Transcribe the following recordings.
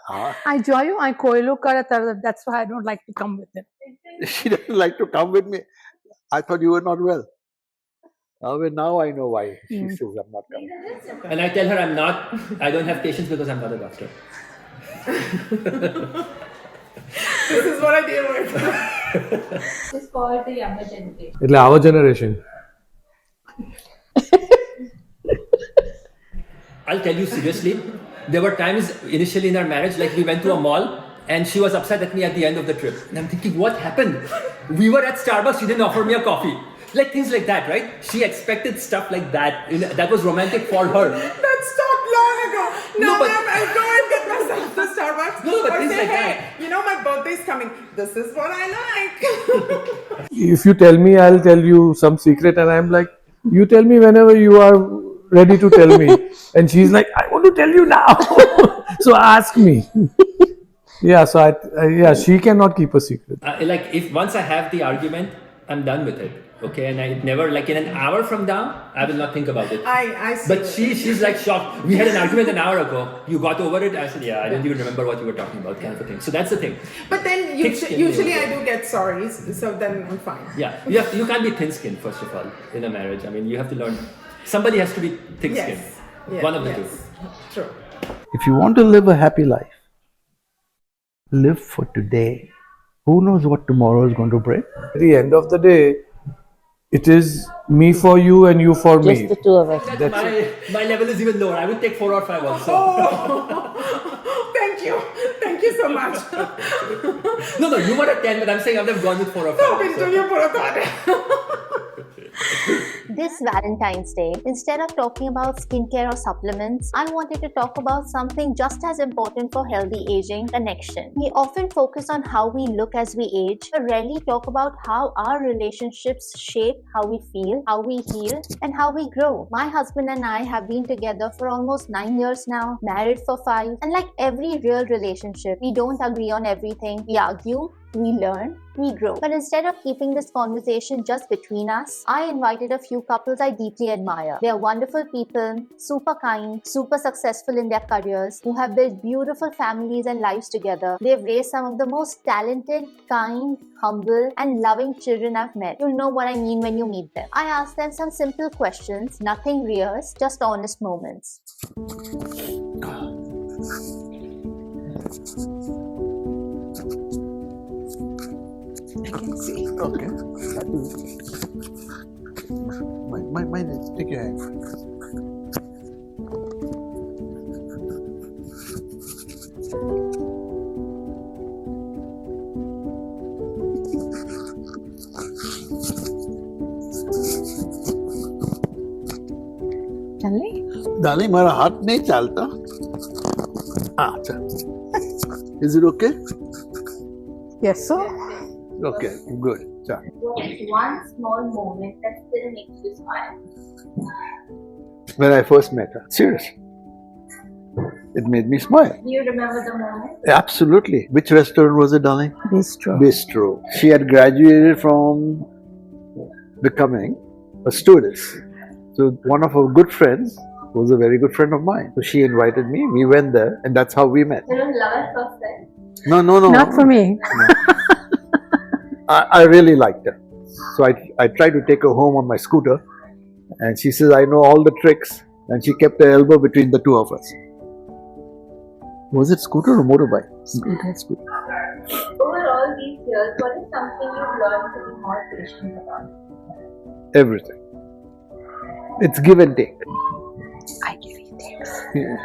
I enjoy you, I koilu kara, that's why I don't like to come with him. She doesn't like to come with me. I thought you were not well. Now I know why she says I'm not coming. And I tell her I don't have patience because I'm not a doctor. This is what I deal with. It's called the younger generation. એટલે our generation. I'll tell you seriously, there were times initially in our marriage, like we went to a mall and she was upset at me at the end of the trip. And I'm thinking, what happened? We were at Starbucks, she didn't offer me a coffee. Like things like that, right? She expected stuff like that. That was romantic for her. That stopped long ago. Now, No, but- ma'am, I go and get myself to Starbucks. No, but or things say, like hey, that. you know my birthday's coming. This is what I like. If you tell me, I'll tell you some secret, and I'm like, you tell me whenever you are ready to tell me. And she's like, I want to tell you now. So ask me. Yeah, so she cannot keep a secret. Like if once I have the argument, I'm done with it. Okay, and I never, like in an hour from now, I will not think about it. I see. But she's like shocked. We had an argument an hour ago. You got over it? I said, yeah, I don't even remember what you were talking about, kind of a thing. So that's the thing. But then usually I do get sorries, so then I'm fine. Yeah, you can't be thin-skinned, first of all, in a marriage. I mean, you have to learn. Somebody has to be thick-skinned. Yes. One of the two. True. If you want to live a happy life, live for today. Who knows what tomorrow is going to bring? At the end of the day, it is me for you and you for me. Just the two of us. My level is even lower. I would take 4 or 5 also. Thank you. Thank you so much. No, you were at 10, but I'm saying I would have gone with 4 or 5. No, Bintu, you put a thought. This Valentine's Day, instead of talking about skincare or supplements, I wanted to talk about something just as important for healthy aging: connection. We often focus on how we look as we age, but rarely talk about how our relationships shape how we feel, how we heal, and how we grow. My husband and I have been together for almost 9 years now, married for 5, and like every real relationship, we don't agree on everything. We argue, we learn, we grow. But instead of keeping this conversation just between us, I invited a few couples I deeply admire. They are wonderful people, super kind, super successful in their careers, who have built beautiful families and lives together. They've raised some of the most talented, kind, humble, and loving children I've met. You'll know what I mean when you meet them. I asked them some simple questions, nothing rehearsed, just honest moments. I can see. Okay. Mine is. Take your hand. Darling, मेरा हाथ नहीं चलता. अच्छा. Is it okay? Yes, sir. Okay, good. What's one small moment that still makes you smile? When I first met her, seriously, it made me smile. Do you remember the moment? Absolutely. Which restaurant was it, darling? Bistro. Bistro. She had graduated from becoming a stewardess. So one of her good friends was a very good friend of mine. So she invited me. We went there, and that's how we met. You don't love at first sight? No. Not for me. I really liked her. So I tried to take her home on my scooter, and she says, I know all the tricks, and she kept her elbow between the two of us. Was it scooter or motorbike? Scooter. Over all these years, what is something you've learned to be more patient about? Everything. It's give and take. I give you thanks. Yeah.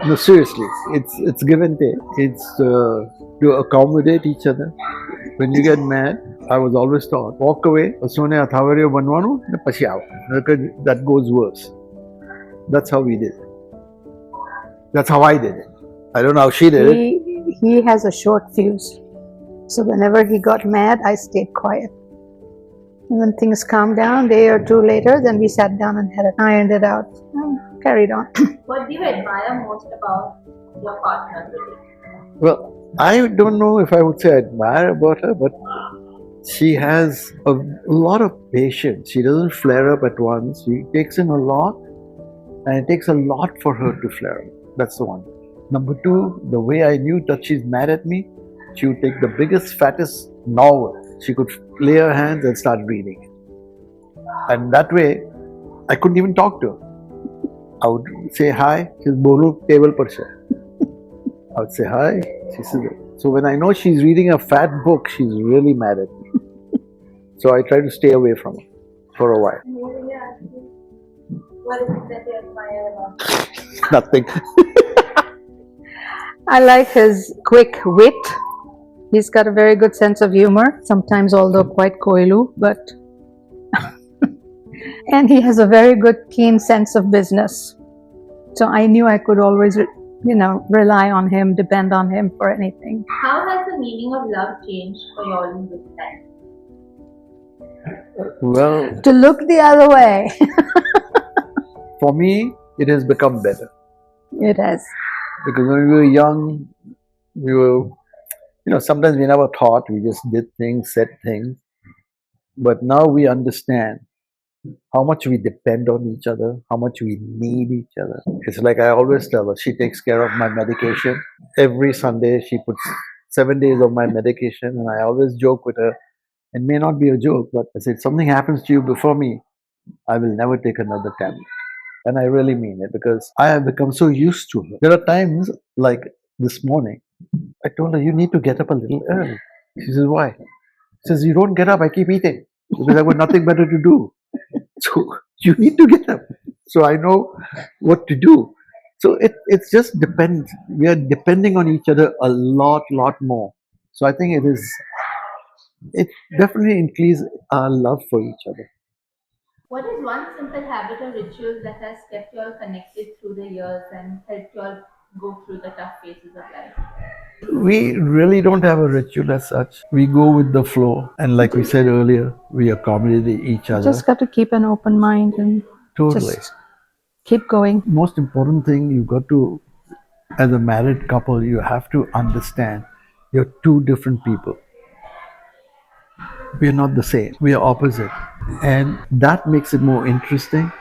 No, seriously, it's give and take. It's to accommodate each other. When you get mad, I was always taught, walk away, that goes worse. That's how we did it. That's how I did it. I don't know how she did it. He has a short fuse. So whenever he got mad, I stayed quiet. When things calmed down, a day or two later, then we sat down and had ironed it out. Carried on. What do you admire most about your partner? Well, I don't know if I would say I admire about her, but she has a lot of patience. She doesn't flare up at once. She takes in a lot And it takes a lot for her to flare up. That's the one. Number two, the way I knew that she's mad at me, she would take the biggest, fattest novel. She could lay her hands and start reading it. And that way, I couldn't even talk to her. I would say hi, she'll bolu table par se. I would say hi, she says. So when I know she's reading a fat book, she's really mad at me. So I try to stay away from her for a while. What is it that you admire about him? Nothing. I like his quick wit. He's got a very good sense of humor, sometimes although quite koilu, but and he has a very good keen sense of business. So I knew I could always, rely on him, depend on him for anything. How has the meaning of love changed for you all in this time? Well, To look the other way. for me, it has become better. It has. Because when we were young, we were, sometimes we never thought, we just did things, said things. But now we understand how much we depend on each other, how much we need each other. It's like I always tell her, she takes care of my medication. Every Sunday, she puts 7 days of my medication, and I always joke with her. It may not be a joke, but I said, something happens to you before me, I will never take another tablet. And I really mean it, because I have become so used to her. There are times, like this morning, I told her, you need to get up a little early. She says, why? She says, you don't get up, I keep eating, because I've got nothing better to do. So you need to get up. So I know what to do. So it just depends. We are depending on each other a lot more. So I think it definitely increases our love for each other. What is one simple habit or ritual that has kept you all connected through the years and helped you all go through the tough phases of life? We really don't have a ritual as such. We go with the flow, and like we said earlier, we accommodate each other. Just got to keep an open mind and Totally. just keep going. Most important thing, you got to, as a married couple, you have to understand you're two different people. We are not the same. We are opposite. And that makes it more interesting,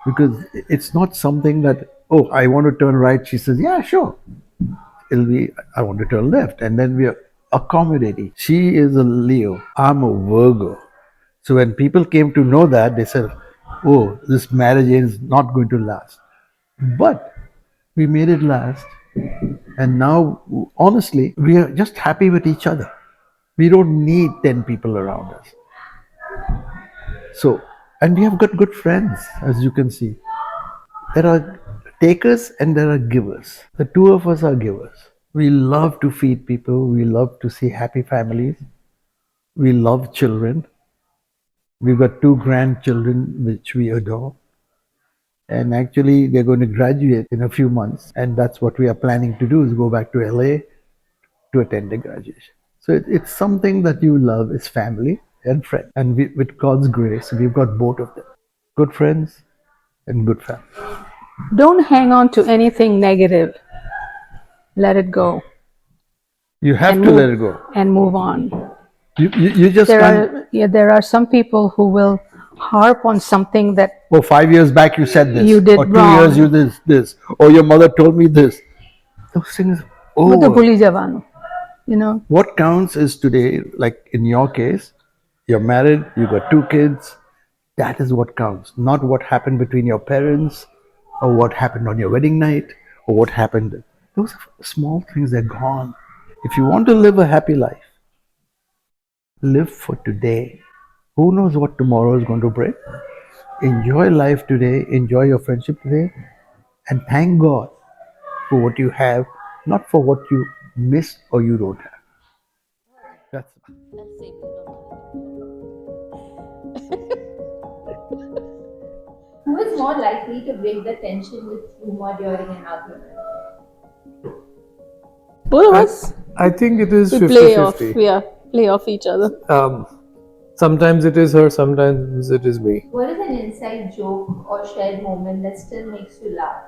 because it's not something that, oh, I want to turn right. She says, yeah, sure. It'll be, I want to turn left. And then we are accommodating. She is a Leo. I'm a Virgo. So when people came to know that, they said, oh, this marriage is not going to last. But we made it last. And now, honestly, we are just happy with each other. We don't need 10 people around us. So, and we have got good friends, as you can see. There are takers and there are givers. The two of us are givers. We love to feed people. We love to see happy families. We love children. We've got 2 grandchildren which we adore. And actually, they're going to graduate in a few months. And that's what we are planning to do, is go back to LA to attend the graduation. So it's something that you love, is family and friends. And with God's grace, we've got both of them. Good friends and good family. Don't hang on to anything negative. Let it go. You have to let it go. And move on. You just can't. There are some people who will harp on something that, Oh, 5 years back you said this. You did or 2 wrong. years you did this. Or your mother told me this. Those things over. What counts is today, like in your case, you're married, you got 2 kids. That is what counts. Not what happened between your parents, or what happened on your wedding night, or what happened. Those are small things, they're gone. If you want to live a happy life, live for today. Who knows what tomorrow is going to bring? Enjoy life today, enjoy your friendship today, and thank God for what you have, not for what you miss or you don't have. That's Who is more likely to break the tension with humor during an argument? Both of us. I think it is We 50-50. play off each other. Sometimes it is her, sometimes it is me. What is an inside joke or shared moment that still makes you laugh?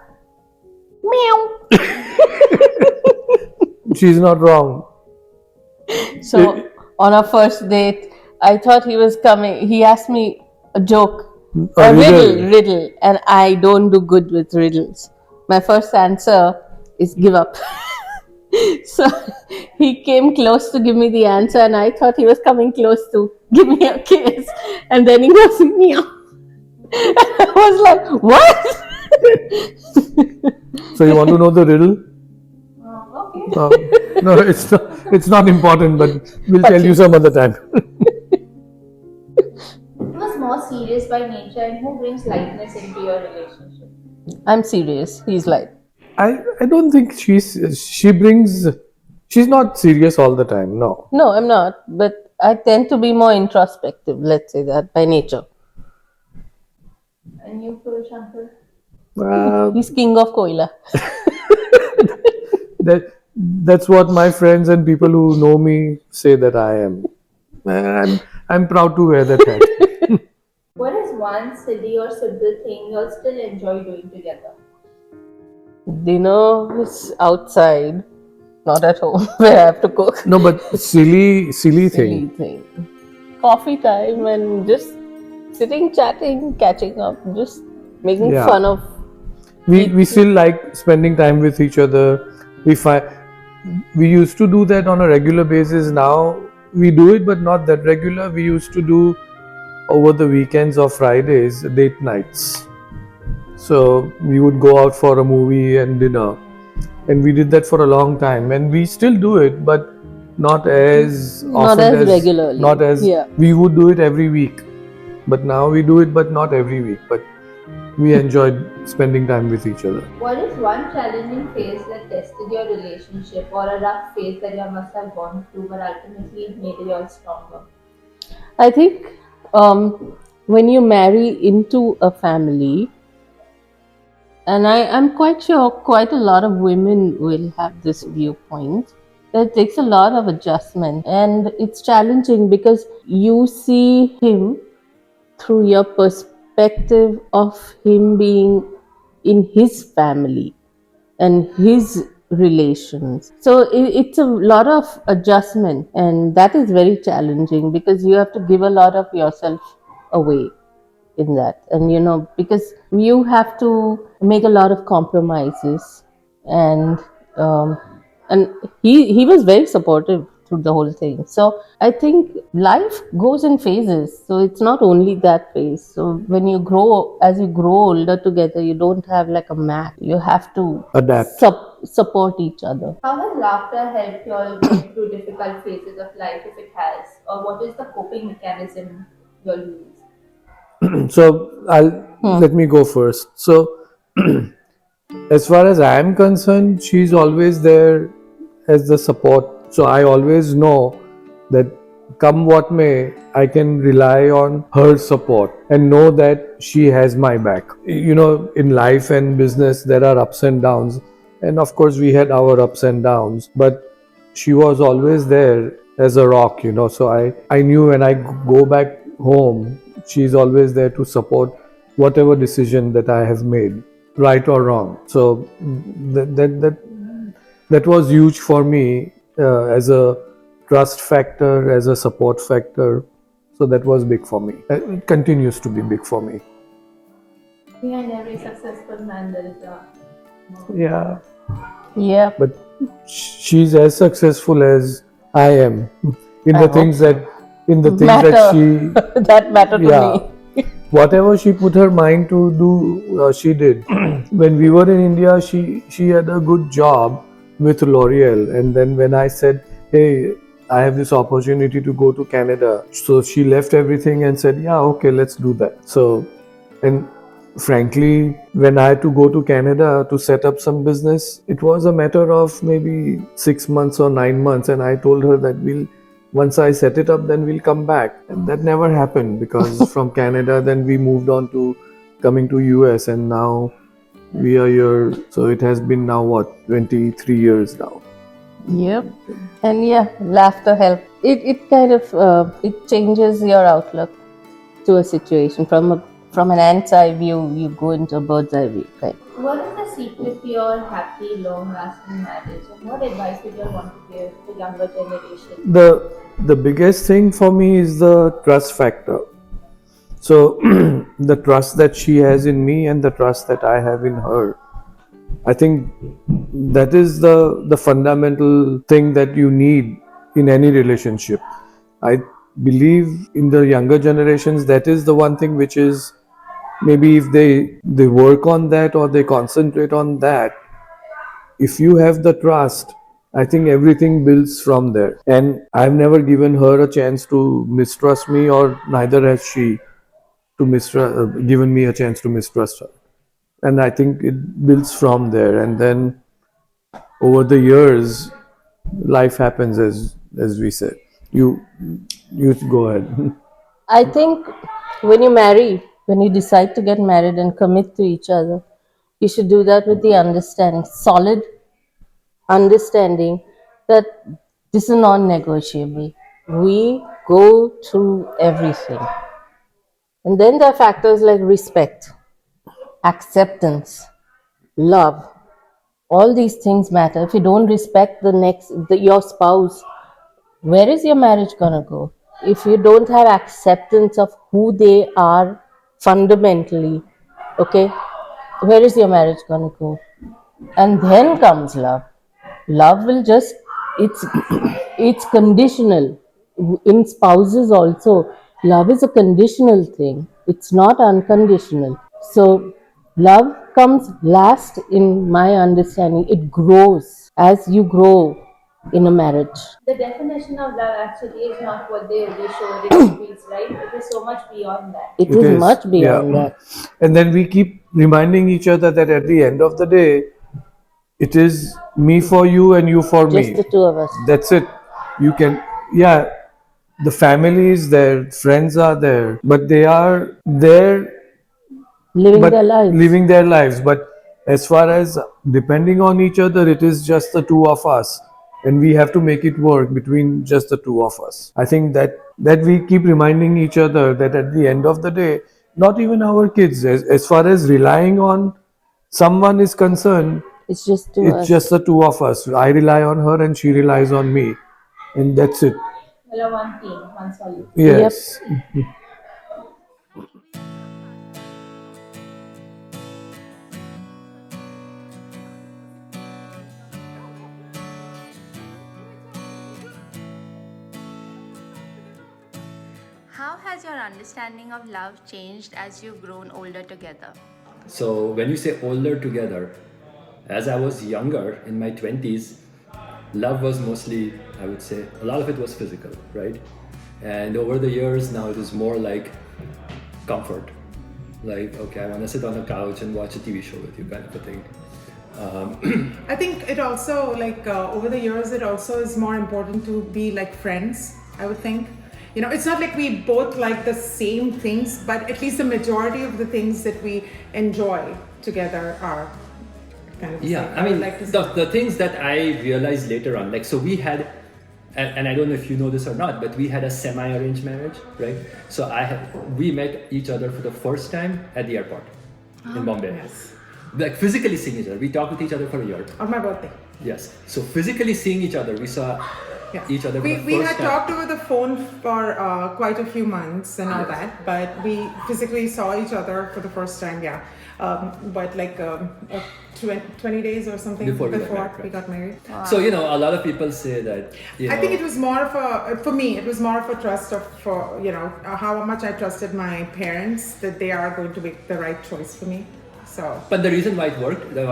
She's not wrong. So on our first date, I thought he was coming. He asked me a joke, A Riddle. And I don't do good with riddles. My first answer is give up. So he came close to give me the answer, and I thought he was coming close to give me a kiss. And then he goes, meow. I was like, what? So you want to know the riddle? Okay. No, it's not important, but we'll tell you some other time. Who is more serious by nature and who brings lightness into your relationship? I'm serious. He's like, I don't think she's not serious all the time. No. no, I'm not. But I tend to be more introspective, let's say that, by nature. And you, Kurussh uncle? He's king of Koila. That's what my friends and people who know me say that I am. And I'm proud to wear that hat. What is one silly or simple thing you'll still enjoy doing together? Dinner is outside, not at home where I have to cook. No, but silly Silly thing. thing. Coffee time and just sitting, chatting, catching up, just making Yeah. fun of. We still like spending time with each other. We used to do that on a regular basis. Now we do it, but not that regular. We used to do over the weekends or Fridays date nights. So we would go out for a movie and dinner, and we did that for a long time. And we still do it, but not as Not often as regularly. Not as Yeah. we would do it every week. But now we do it, but not every week. But we enjoyed spending time with each other. What is one challenging phase that tested your relationship or a rough phase that you must have gone through but ultimately made you all stronger? I think when you marry into a family, and I'm quite sure quite a lot of women will have this viewpoint, that it takes a lot of adjustment, and it's challenging because you see him through your perspective of him being in his family and his relations. So it's a lot of adjustment, and that is very challenging because you have to give a lot of yourself away in that. And because you have to make a lot of compromises, and he was very supportive through the whole thing. So I think life goes in phases, so it's not only that phase. So when you grow, as you grow older together, you don't have like a map. You have to Adapt. support each other. How has laughter helped you all get through difficult phases of life, if it has? Or what is the coping mechanism you'll use? So let me go first. So as far as I am concerned, she's always there as the support. So I always know that come what may, I can rely on her support and know that she has my back. In life and business, there are ups and downs. And of course, we had our ups and downs, but she was always there as a rock, So I knew when I go back home, she's always there to support whatever decision that I have made, right or wrong. So that was huge for me as a trust factor, as a support factor. So that was big for me. It continues to be big for me. Behind every successful man, there is a Yeah. Yeah. But she's as successful as I am in the things that she that matter to me. Whatever she put her mind to do, she did. When we were in India, she had a good job with L'Oreal, and then when I said, hey, I have this opportunity to go to Canada, so she left everything and said, yeah, okay, let's do that. So, and frankly, when I had to go to Canada to set up some business, it was a matter of maybe 6 months or 9 months, and I told her that once I set it up, then we'll come back. And that never happened because from Canada, then we moved on to coming to US, and now we are here. So it has been now 23 years now. Yep. And yeah, laughter helps. It kind of it changes your outlook to a situation. From an ant's eye view, you go into a bird's eye view. Right? What is the secret to your happy, long-lasting marriage, and what advice would you want to give to younger generation? The biggest thing for me is the trust factor. So the trust that she has in me and the trust that I have in her, I think that is the fundamental thing that you need in any relationship. I believe in the younger generations, that is the one thing which is, maybe if they work on that or they concentrate on that, if you have the trust, I think everything builds from there. And I've never given her a chance to mistrust me, or neither has she given me a chance to mistrust her. And I think it builds from there. And then over the years, life happens, as we said. You go ahead. I think when you marry, when you decide to get married and commit to each other, you should do that with the understanding, solid understanding that this is non-negotiable. We go through everything. And then there are factors like respect, acceptance, love. All these things matter. If you don't respect your spouse, where is your marriage gonna go? If you don't have acceptance of who they are fundamentally, okay, where is your marriage gonna go? And then comes love. Love will just, it's conditional. In spouses also, love is a conditional thing. It's not unconditional. So love comes last in my understanding. It grows as you grow in a marriage. The definition of love actually is not what they show it in movies, right? It is so much beyond that. It is much beyond that. And then we keep reminding each other that at the end of the day, it is me for you and you for me. Just the two of us. That's it. You can, the family is there, friends are there, but they are there living their lives. But as far as depending on each other, it is just the two of us, and we have to make it work between just the two of us. I think that we keep reminding each other that at the end of the day, not even our kids, as far as relying on someone is concerned, it's just the two of us. I rely on her and she relies on me, and that's it. Well, one team, one solution. Yes. Yep. How has your understanding of love changed as you've grown older together? So when you say older together, as I was younger, in my 20s, love was mostly, I would say, a lot of it was physical, right? And over the years, now it is more like comfort. Like, okay, I want to sit on the couch and watch a TV show with you, kind of a thing. I think it also, over the years, it also is more important to be like friends, I would think. You know, it's not like we both like the same things, but at least the majority of the things that we enjoy together are kind of the same. I mean, the things that I realized later on, so we had, and I don't know if you know this or not, but we had a semi-arranged marriage, right? So we met each other for the first time at the airport in Bombay. Yes. Like physically seeing each other. We talked with each other for a year. On my birthday. Yes. So physically seeing each other, we saw each other for the first time. We had talked over the phone for quite a few months and all that, but we physically saw each other for the first time, but 20 days or something before we got married. Wow. So, a lot of people say that, I think it was more of for me, it was more of a trust for how much I trusted my parents that they are going to make the right choice for me. So. But the reason why it worked, the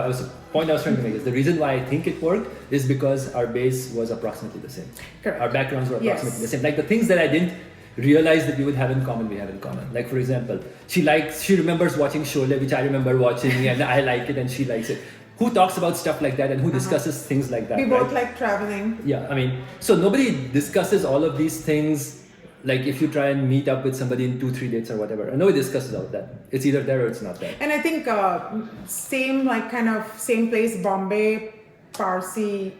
point I was trying to make is, the reason why I think it worked is because our base was approximately the same. Correct. Our backgrounds were approximately the same. Like the things that I didn't realize that we would have in common, we have in common. Like for example, she remembers watching Sholay, which I remember watching, and I like it and she likes it. Who talks about stuff like that and who discusses things like that? We both like traveling. Yeah, I mean, so nobody discusses all of these things. Like if you try and meet up with somebody in 2-3 dates or whatever, and nobody discusses all that. It's either there or it's not there. And I think same place, Bombay, Parsi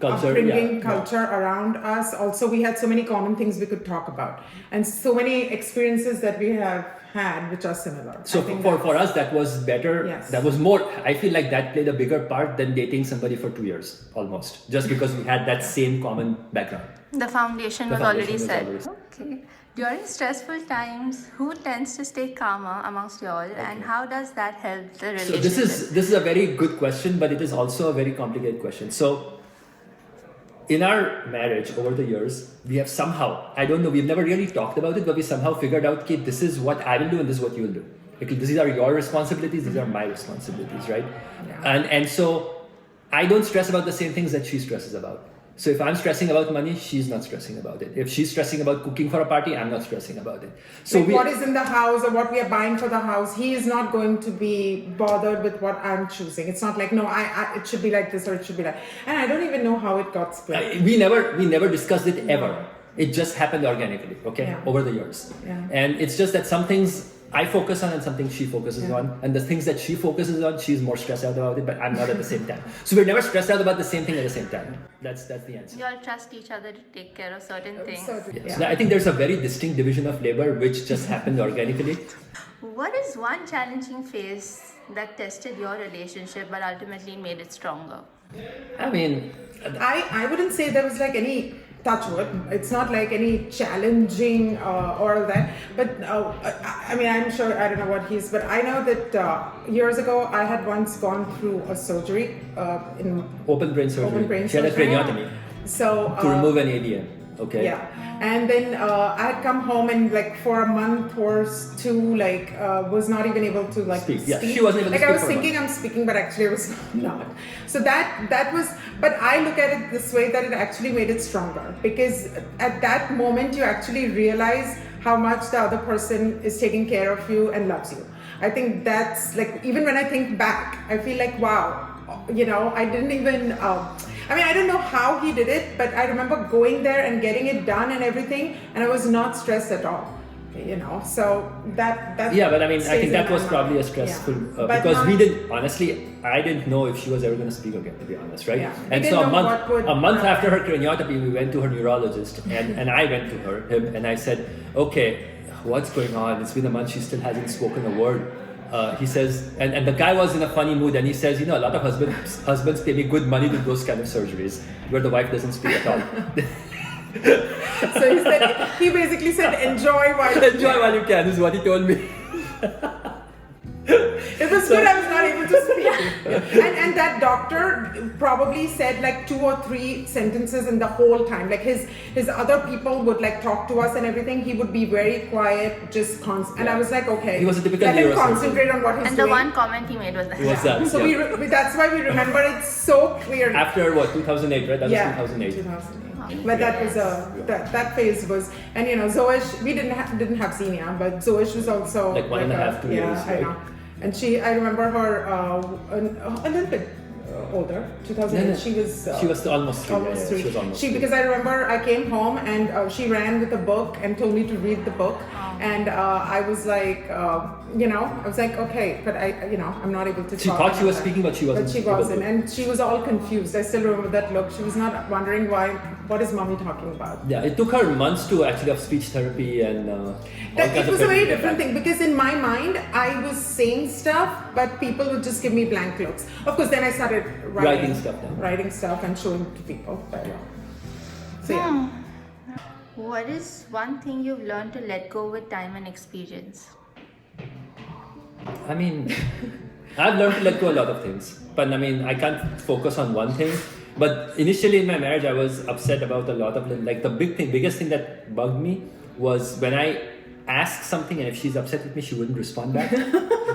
culture around us. Also, we had so many common things we could talk about, and so many experiences that we have had which are similar. So for us, that was better. Yes. That was more. I feel like that played a bigger part than dating somebody for 2 years almost, just because we had that same common background. The foundation was already set. Okay. During stressful times, who tends to stay calmer amongst you all, and how does that help the relationship? So this is a very good question, but it is also a very complicated question. So in our marriage over the years, we have somehow, I don't know, we've never really talked about it, but we somehow figured out, okay, this is what I will do and this is what you will do. Okay, these are your responsibilities, these are my responsibilities, right? Yeah. And so I don't stress about the same things that she stresses about. So if I'm stressing about money, she's not stressing about it. If she's stressing about cooking for a party, I'm not stressing about it. So like what is in the house or what we are buying for the house, he is not going to be bothered with what I'm choosing. It's not like, no, it should be like this or it should be like, and I don't even know how it got split. We never discussed it ever. It just happened organically, okay, over the years. Yeah. And it's just that some things I focus on and some things she focuses on, and the things that she focuses on, she's more stressed out about it, but I'm not at the same time. So we're never stressed out about the same thing at the same time. That's the answer. You all trust each other to take care of certain things. Yes. I think there's a very distinct division of labor which just happened organically. What is one challenging phase that tested your relationship but ultimately made it stronger? I mean, I wouldn't say there was like any touch wood. It's not like any challenging or that. But I mean, I'm sure, I don't know what he's, but I know that years ago I had once gone through a surgery in open brain surgery. She had a craniotomy. So to remove an ADM. Okay. Yeah. And then I had come home and like for a month or two, like was not even able to like speak. Yeah, she wasn't able to speak. Like I was thinking I'm speaking, but actually I was not. So that was, but I look at it this way, that it actually made it stronger, because at that moment you actually realize how much the other person is taking care of you and loves you. I think that's like, even when I think back, I feel like, wow, you know, I didn't even, I mean, I don't know how he did it, but I remember going there and getting it done and everything, and I was not stressed at all, you know, so that yeah, but I mean, I think that was probably a stressful, because we didn't, honestly, I didn't know if she was ever going to speak again, to be honest, right? Yeah. And so a month after her craniotomy, we went to her neurologist, and I went to him, and I said, okay, what's going on? It's been a month, she still hasn't spoken a word. He says, and the guy was in a funny mood, and he says, you know, a lot of husbands pay me good money to do those kind of surgeries where the wife doesn't speak at all. So he basically said, enjoy while you can, is what he told me. It was good I was not able to speak. And that doctor probably said like 2 or 3 sentences in the whole time. Like his other people would like talk to us and everything. He would be very quiet, just constant. And I was like, okay, he was a typical let him concentrate on what he's doing. doing. And the one comment he made was that. So that's why we remember it so clearly. After what, 2008, right? That was 2008. But that was that phase was, and you know, Zoish, we didn't have Xenia, but Zoish was also like 1.5 to 2 years, right? I know. And I remember her a little bit older, 2008. No. She was almost 3. Almost 3. She was almost 3. Because I remember I came home and she ran with a book and told me to read the book, and I was like, you know, I was like, okay, but I'm not able to. She thought she was speaking, but she wasn't. But she wasn't, and she was all confused. I still remember that look. She was not wondering what is mommy talking about. Yeah, it took her months to actually have speech therapy and. It was a very different thing, because in my mind I was saying stuff, but people would just give me blank looks. Of course, then I started writing stuff and showing to people. But, so yeah. What is one thing you've learned to let go with time and experience? I mean, I've learned to let go a lot of things, but I mean, I can't focus on one thing. But initially in my marriage, I was upset about a lot of like the biggest thing that bugged me was when I asked something and if she's upset with me, she wouldn't respond back.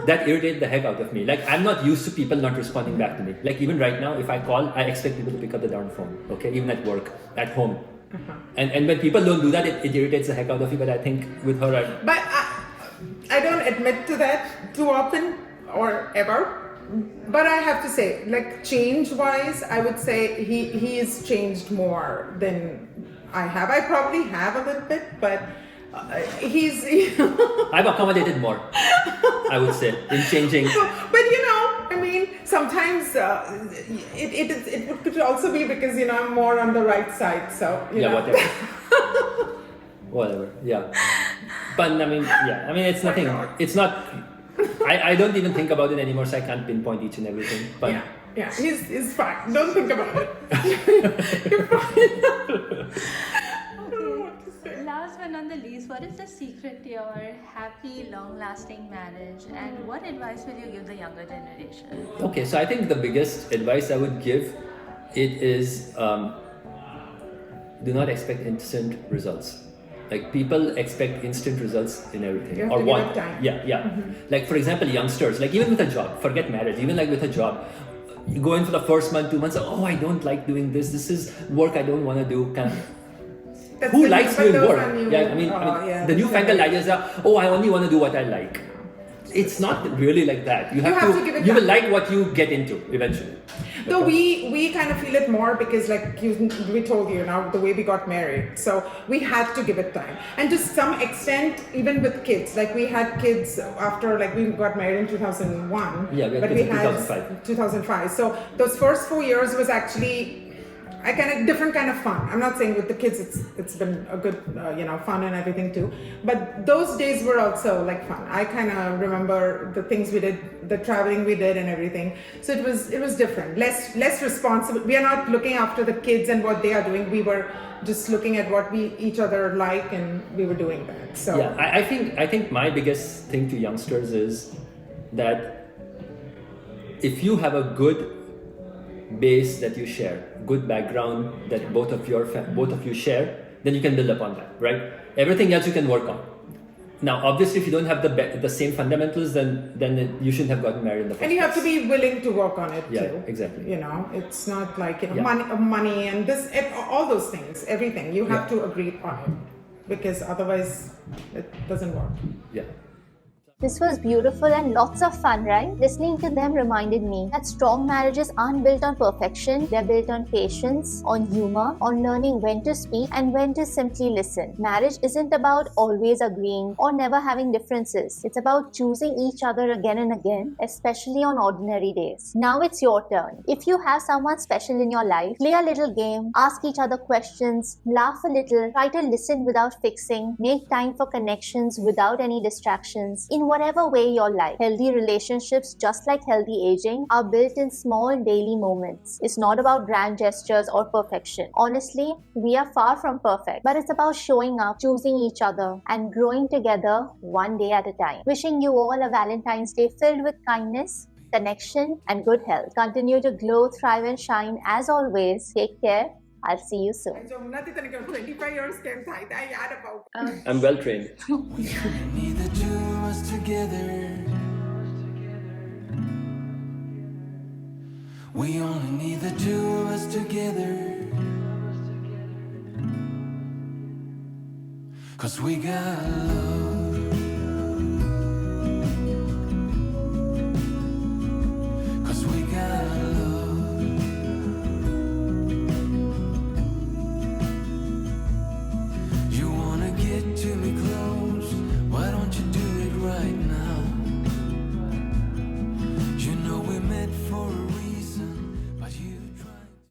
That irritated the heck out of me. Like, I'm not used to people not responding back to me. Like, even right now, if I call, I expect people to pick up the darn phone. Okay, even at work, at home. And when people don't do that, it irritates the heck out of you. But I think with her, but I don't admit to that too often or ever. But I have to say, like, change-wise, I would say he has changed more than I have. I probably have a little bit, but he's. I've accommodated more, I would say, in changing. But you know, I mean, sometimes it could also be because I'm more on the right side. So whatever. Whatever. Yeah. But I mean, it's nothing. It's not. I don't even think about it anymore, so I can't pinpoint each and everything. But yeah, he's fine. Don't think about it. You're fine. Last but not the least, what is the secret to your happy, long-lasting marriage, and what advice will you give the younger generation? Okay, so I think the biggest advice I would give it is do not expect instant results. Like people expect instant results in everything, You have or to want. give it time. Yeah. Like for example, youngsters, like even with a job, forget marriage, even like with a job, you go in for the first month, 2 months, oh, I don't like doing this. This is work I don't want to do. Kind of. That's Who the- likes but doing those work? are new- Yeah, I mean, yeah, the that's newfangled right. ideas are, oh, I only want to do what I like. It's not really like that. You have to give it you will time. like what you get into eventually. Though we kind of feel it more because like we told you now the way we got married, so we had to give it time. And to some extent, even with kids, like we had kids after like we got married in 2001. Yeah, we had but kids we in had 2005. 2005. So those first 4 years was actually a kind of different kind of fun. I'm not saying with the kids it's been a good fun and everything too, but those days were also like fun. I kind of remember the things we did, the traveling we did and everything. So it was different, less responsible. We are not looking after the kids and what they are doing. We were just looking at what we each other like, and we were doing that. So yeah, I think my biggest thing to youngsters is that if you have a good base that you share, good background that both of you share, then you can build upon that, right? Everything else you can work on. Now, obviously, if you don't have the same fundamentals, then you shouldn't have gotten married in the first and you have to place. be willing to work on it Yeah, too. exactly. It's not like Yeah. money and this all those things, everything. You have to agree on it because otherwise it doesn't work. Yeah. This was beautiful and lots of fun, right? Listening to them reminded me that strong marriages aren't built on perfection. They're built on patience, on humor, on learning when to speak and when to simply listen. Marriage isn't about always agreeing or never having differences. It's about choosing each other again and again, especially on ordinary days. Now it's your turn. If you have someone special in your life, play a little game, ask each other questions, laugh a little, try to listen without fixing, make time for connections without any distractions. In whatever way you're like. Healthy relationships, just like healthy aging, are built in small daily moments. It's not about grand gestures or perfection. Honestly, we are far from perfect, but it's about showing up, choosing each other, and growing together one day at a time. Wishing you all a Valentine's Day filled with kindness, connection, and good health. Continue to glow, thrive, and shine. As always, take care. I'll see you soon. 25 years came I yaad about. I'm well trained. Need the two of us together. We only need the two of us together. 'Cause we got love.